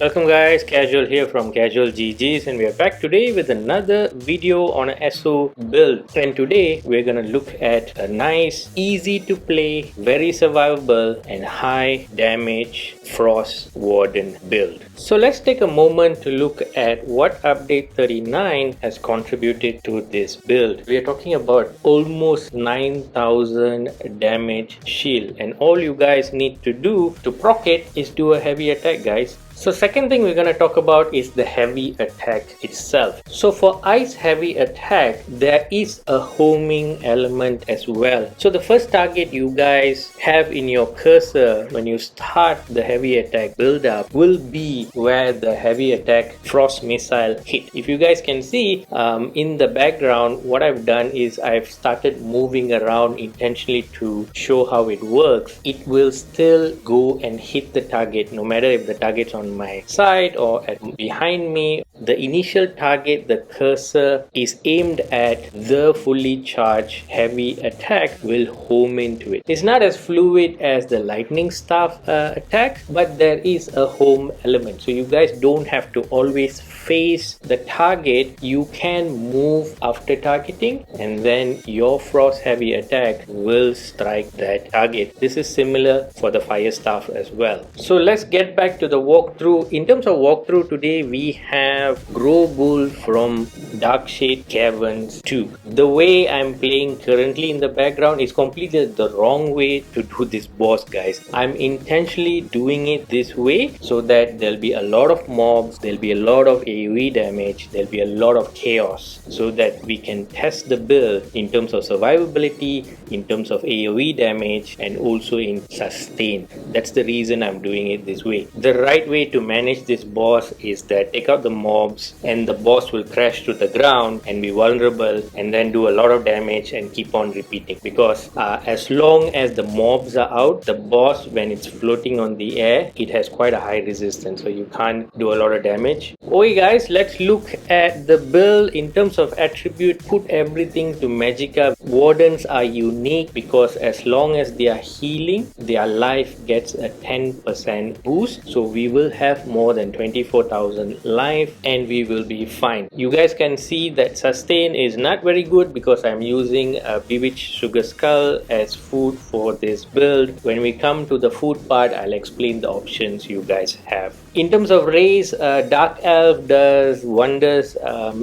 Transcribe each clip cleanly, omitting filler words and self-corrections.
Welcome guys, Casual here from Casual GGs, and we are back today with another video on an ESO build. And today we're gonna look at a nice, easy to play, very survivable and high damage Frost Warden build. So let's take a moment to look at what update 39 has contributed to this build. We are talking about almost 9,000 damage shield, and all you guys need to do to proc it is do a heavy attack, guys. So second thing we're going to talk about is the heavy attack itself. So for ice heavy attack, there is a homing element as well. So the first target you guys have in your cursor when you start the heavy attack build up will be where the heavy attack frost missile hit. If you guys can see in the background, what I've done is I've started moving around intentionally to show how it works. It will still go and hit the target no matter if the target's on my side or behind me. The initial target, the cursor is aimed at the fully charged heavy attack will home into it. It's not as fluid as the lightning staff attack, but there is a home element. So you guys don't have to always face the target. You can move after targeting and then your frost heavy attack will strike that target. This is similar for the fire staff as well. So let's get back to the walkthrough. In terms of walkthrough, today we have Grow Bull from Darkshade Caverns 2. The way I'm playing currently in the background is completely the wrong way to do this boss, guys. I'm intentionally doing it this way so that there'll be a lot of mobs, there'll be a lot of AoE damage, there'll be a lot of chaos, so that we can test the build in terms of survivability, in terms of AoE damage, and also in sustain. That's the reason I'm doing it this way. The right way to manage this boss is that take out the mobs and the boss will crash to the ground and be vulnerable and then do a lot of damage and keep on repeating, because as long as the mobs are out, the boss, when it's floating on the air, it has quite a high resistance, so you can't do a lot of damage. Okay guys, let's look at the build. In terms of attribute, put everything to Magicka. Wardens are unique because as long as they are healing, their life gets a 10% boost, so we will have more than 24,000 life and we will be fine. You guys can see that sustain is not very good because I'm using a bewitched sugar skull as food for this build. When we come to the food part, I'll explain the options you guys have. In terms of race, Dark Elf does wonders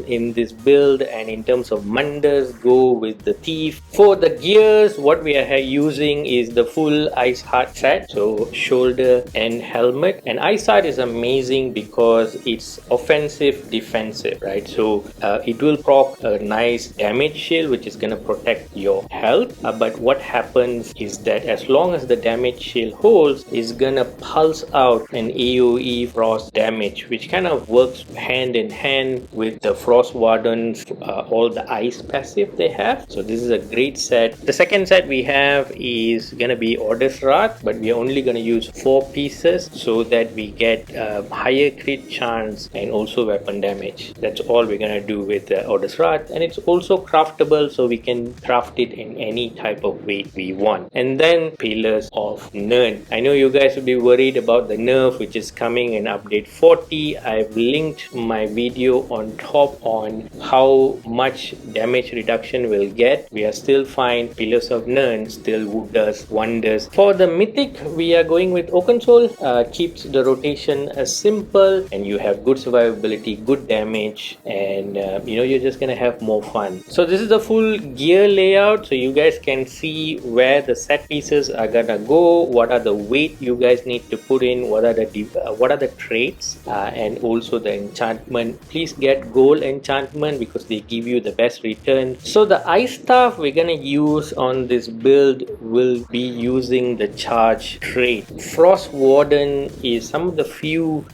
in this build, and in terms of Munders, go with the Thief. For the gears, what we are using is the full Ice Heart set, so shoulder and helmet. And Ice Heart is amazing because it's offensive, defensive, right? So it will proc a nice damage shield which is gonna protect your health, but what happens is that as long as the damage shield holds, it's gonna pulse out an AoE frost damage, which kind of works hand in hand with the Frost Wardens, all the ice passive they have. So this is a great set. The second set we have is gonna be Orders Wrath, but we are only gonna use 4 pieces so that we get higher crit chance and also weapon damage. That's all we're gonna do with Orders Wrath, and it's also craftable, so we can craft it in any type of weight we want. And then Pillars of Nirn. I know you guys will be worried about the nerf which is coming in update 40. I've linked my video on top on how much damage reduction we'll get. We are still fine. Pillars of Nirn still does wonders. For the mythic, we are going with Oaken Soul. Keeps the rotation simple, and you have good survivability, good damage, and you're just gonna have more fun. So this is the full gear layout, so you guys can see where the set pieces are gonna go, what are the weight you guys need to put in, what are the traits, and also the enchantment. Please get gold enchantment because they give you the best return. So the ice staff we're gonna use on this build will be using the charge trait. Frost Warden is some of the few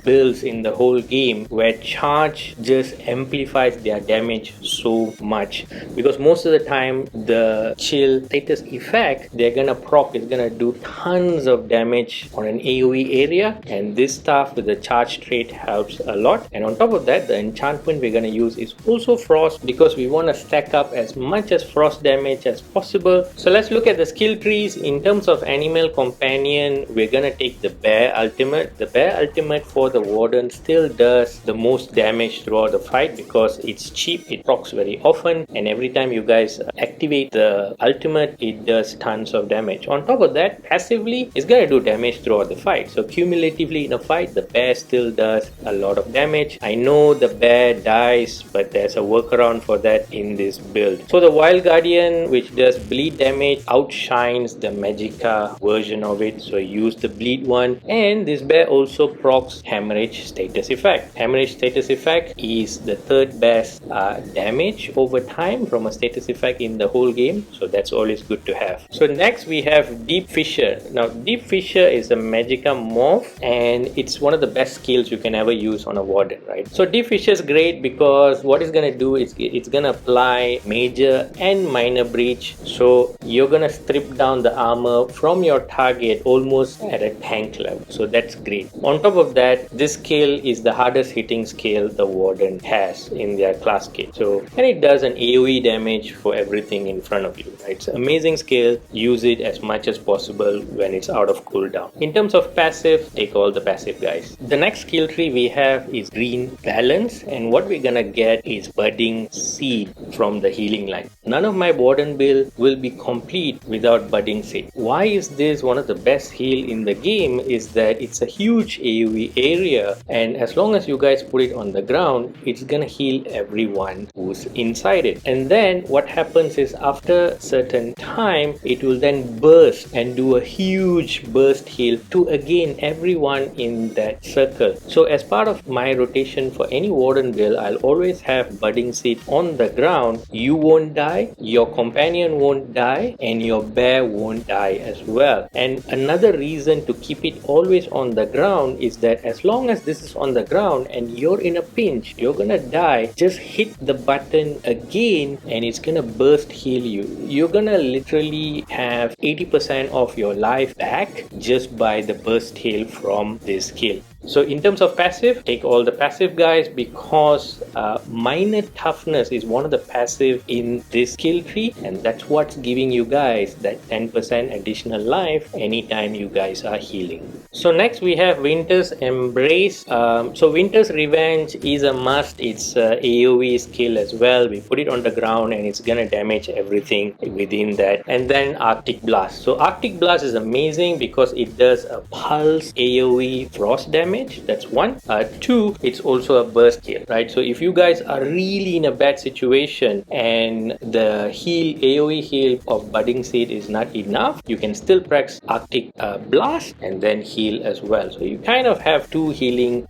builds in the whole game where charge just amplifies their damage so much, because most of the time the chill status effect they're gonna proc is gonna do tons of damage on an AoE area, and this stuff with the charge trait helps a lot. And on top of that, the enchantment we're gonna use is also frost because we want to stack up as much as frost damage as possible. So let's look at the the skill trees, in terms of animal companion, we're gonna take the bear ultimate. The bear ultimate for the warden still does the most damage throughout the fight because it's cheap, it procs very often, and every time you guys activate the ultimate, it does tons of damage. On top of that, passively, it's gonna do damage throughout the fight. So cumulatively in a fight, the bear still does a lot of damage. I know the bear dies, but there's a workaround for that in this build. So the Wild Guardian, which does bleed damage, outshines the Magicka version of it, so use the bleed one. And this bear also procs Hemorrhage status effect. Hemorrhage status effect is the third best damage over time from a status effect in the whole game, so that's always good to have. So next we have Deep Fissure. Now Deep Fissure is a Magicka morph, and it's one of the best skills you can ever use on a warden, right? So Deep Fissure is great because what it's gonna do is it's gonna apply major and minor breach, so you're gonna strip down the armor from your target almost at a tank level, so that's great. On top of that, this skill is the hardest hitting skill the warden has in their class kit, so and it does an AoE damage for everything in front of you, right? It's an amazing skill. Use it as much as possible when it's out of cooldown. In terms of passive, take all the passive guys. The next skill tree we have is Green Balance, and what we're gonna get is Budding Seed from the healing line. None of my warden build will be complete without Budding Seed. Why is this one of the best heal in the game is that it's a huge AoE area, and as long as you guys put it on the ground, it's gonna heal everyone who's inside it. And then what happens is after certain time, it will then burst and do a huge burst heal to again everyone in that circle. So as part of my rotation for any warden build, I'll always have Budding Seed on the ground. You won't die, your companion won't die, and your bear won't die as well. And another reason to keep it always on the ground is that as long as this is on the ground and you're in a pinch, you're gonna die, just hit the button again and it's gonna burst heal you. You're gonna literally have 80% of your life back just by the burst heal from this skill. So in terms of passive, take all the passive guys because minor toughness is one of the passive in this skill tree, and that's what's giving you guys that 10% additional life anytime you guys are healing. So next we have Winter's Embrace. So Winter's Revenge is a must. It's a AoE skill as well. We put it on the ground and it's gonna damage everything within that. And then Arctic Blast. So Arctic Blast is amazing because it does a pulse AoE frost damage. That's one. Two, it's also a burst heal, right? So if you guys are really in a bad situation and the heal AoE heal of Budding Seed is not enough, you can still press Arctic Blast and then heal as well. So you kind of have two healing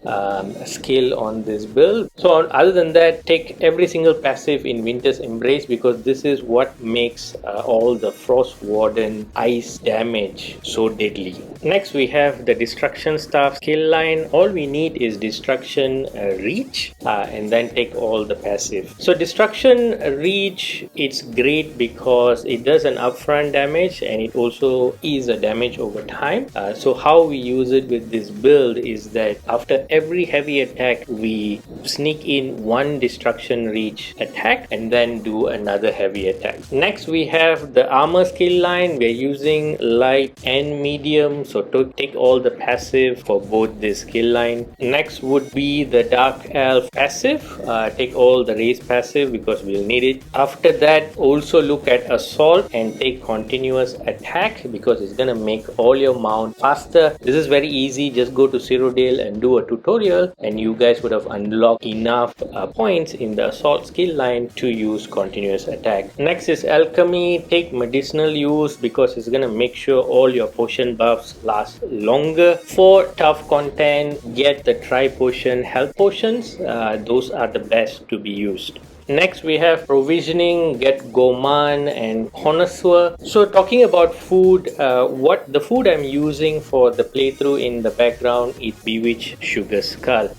skill on this build. So other than that, take every single passive in Winter's Embrace because this is what makes all the Frost Warden ice damage so deadly. Next we have the Destruction Staff skill line. All we need is Destruction Reach and then take all the passive. So Destruction Reach, it's great because it does an upfront damage and it also is a damage over time. So how we use it with this build is that after every heavy attack we sneak in one Destruction Reach attack and then do another heavy attack. Next we have the armor skill line. We're using light and medium, so to take all the passive for both this skill line. Next would be the Dark Elf passive. Take all the race passive because we'll need it. After that, also look at Assault and take continuous attack because it's gonna make all your mount faster. This is very easy. Just go to Cyrodiil and do a tutorial and you guys would have unlocked enough points in the Assault skill line to use continuous attack. Next is Alchemy. Take medicinal use because it's gonna make sure all your potion buffs last longer. For tough content, get the Tri-Potion health potions. Those are the best to be used. Next we have provisioning, get Gourmand and Connoisseur. So talking about food, what the food I'm using for the playthrough in the background is Bewitched Sugar Skull.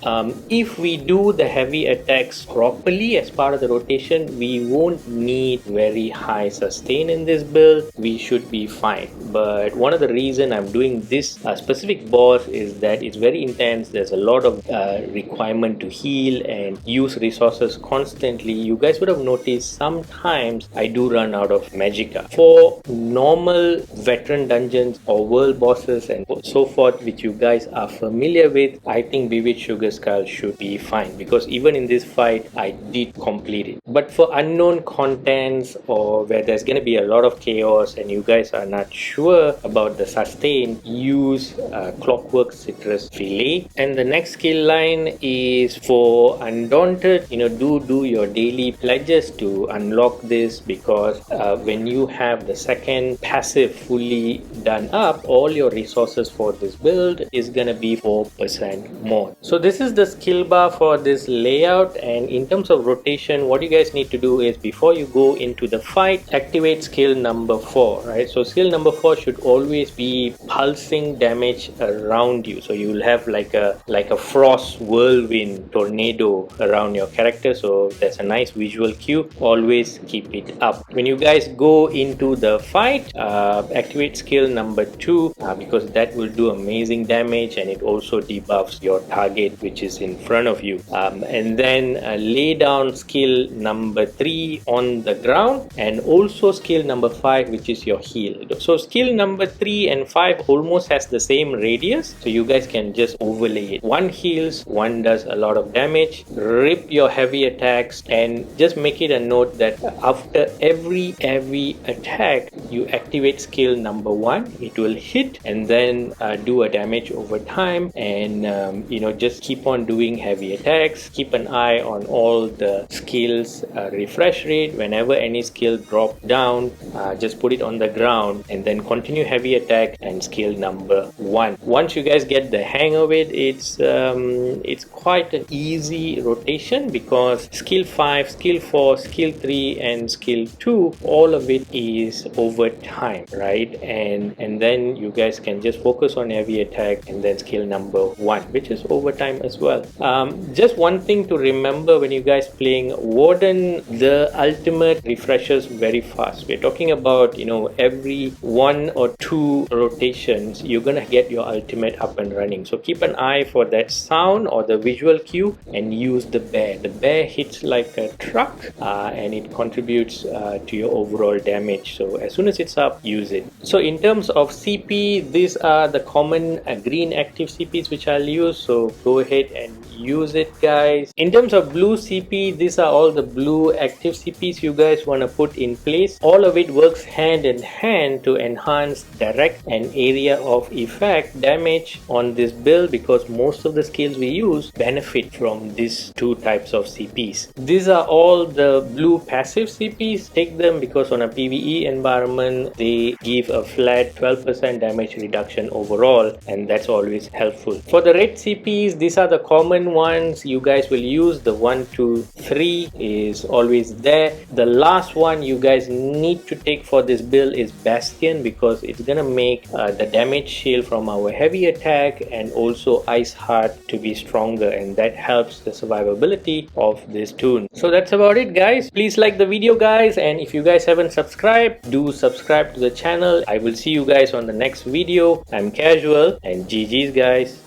If we do the heavy attacks properly as part of the rotation, we won't need very high sustain in this build. We should be fine. But one of the reason I'm doing this specific boss is that it's very intense. There's a lot of requirement to heal and use resources constantly you guys would have noticed sometimes I do run out of magicka. For normal veteran dungeons or world bosses and so forth, which you guys are familiar with, I think Vivid Sugar Skull should be fine, because even in this fight I did complete it. But for unknown contents, or where there's going to be a lot of chaos and you guys are not sure about the sustain, use Clockwork Citrus Fillet. And the next skill line is for Undaunted. Do your daily pledges to unlock this, because when you have the second passive fully done up, all your resources for this build is gonna be 4% more. So this is the skill bar for this layout. And in terms of rotation, what you guys need to do is, before you go into the fight, activate skill number 4, right? So skill number 4 should always be pulsing damage around you. So you will have like a frost whirlwind tornado around your character. So that's a nice visual cue. Always keep it up. When you guys go into the fight, activate skill number 2, because that will do amazing damage, and it also debuffs your target which is in front of you. And then lay down skill number 3 on the ground, and also skill number 5, which is your heal. So skill number 3 and 5 almost has the same radius, so you guys can just overlay it. One heals, one does a lot of damage. Rip your heavy attacks, and just make it a note that after every heavy attack you activate skill number 1. It will hit and then do a damage over time. And just keep on doing heavy attacks. Keep an eye on all the skills refresh rate. Whenever any skill drop down, just put it on the ground and then continue heavy attack and skill number 1. Once you guys get the hang of it, it's quite an easy rotation, because skill 5, skill 4, skill 3 and skill 2, all of it is over time, right? And then you guys can just focus on heavy attack and then skill number 1, which is over time as well. Just one thing to remember when you guys playing Warden, the ultimate refreshes very fast. We're talking about every 1 or 2 rotations you're gonna get your ultimate up and running. So keep an eye for that sound or the visual cue and use the bear. The bear hits like a truck, and it contributes to your overall damage. So as soon as it's up, use it. So in terms of CP, these are the common green active CPs which I'll use, so go ahead and use it, guys. In terms of blue CP, these are all the blue active CPs you guys want to put in place. All of it works hand in hand to enhance direct and area of effect damage on this build, because most of the skills we use benefit from these two types of CPs. These are all the blue passive CPs. Take them because on a PvE environment they give a flat 12% damage reduction overall, and that's always helpful. For the red CPs, these are the common ones you guys will use. The 1, 2, 3 is always there. The last one you guys need to take for this build is Bastion, because it's gonna make the damage shield from our heavy attack and also Ice Heart to be stronger, and that helps the survivability of this toon. So that's about it, guys. Please like the video, guys, and if you guys haven't subscribed, do subscribe to the channel. I will see you guys on the next video. I'm Casual, and GG's, guys.